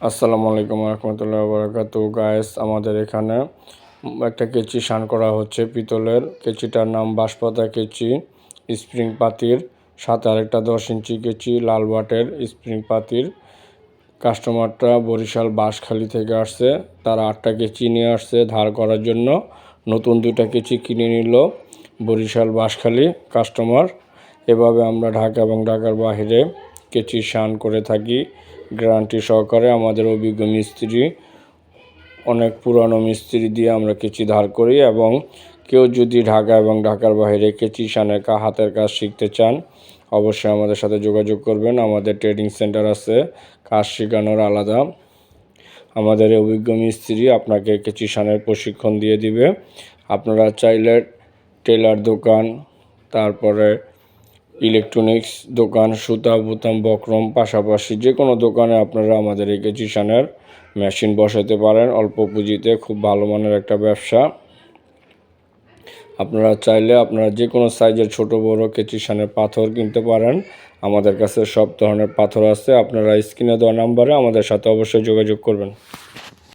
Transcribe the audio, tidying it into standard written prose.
আসসালামু আলাইকুম রহমতুল্লাহ বরকাত গায়েস। আমাদের এখানে একটা কেচি শান করা হচ্ছে পিতলের। কেচিটার নাম বাঁশপাতা কেচি, স্প্রিং পাতির সাথে আরেকটা 10 ইঞ্চি কেচি লাল বাটের স্প্রিং পাতির। কাস্টমারটা বরিশাল বাঁশখালী থেকে আসছে, তারা 8টা কেচি নিয়ে আসছে ধার করার জন্য। নতুন 2টা কেচি কিনে নিল বরিশাল বাঁশখালী কাস্টমার। এভাবে আমরা ঢাকা এবং ঢাকার বাইরে কেচি শান করে থাকি গ্যারান্টি সহকারে। আমাদের অভিজ্ঞ মিস্ত্রি, অনেক পুরানো মিস্ত্রি দিয়ে আমরা কেচি ধার করি। এবং কেউ যদি ঢাকা এবং ঢাকার বাইরে কেচি শানের হাতের কাজ শিখতে চান, অবশ্যই আমাদের সাথে যোগাযোগ করবেন। আমাদের ট্রেনিং সেন্টার আছে, কাজ শেখানোর আলাদা। আমাদের অভিজ্ঞ মিস্ত্রি আপনাকে কেচি শানের প্রশিক্ষণ দিয়ে দিবে। আপনারা চাইলে টেলার দোকান, তারপরে ইলেকট্রনিক্স দোকান, সুতা বোতাম বক্রম, পাশাপাশি যে কোনো দোকানে আপনারা আমাদের এই কেচি শানের মেশিন বসাতে পারেন অল্প পুঁজিতে। খুব ভালো মানের একটা ব্যবসা। আপনারা চাইলে আপনারা যে কোনো সাইজের ছোট বড় কেচি শানের পাথর কিনতে পারেন। আমাদের কাছে সব ধরনের পাথর আছে। আপনারা স্ক্রিনে দেওয়া নাম্বারে আমাদের সাথে অবশ্যই যোগাযোগ করবেন।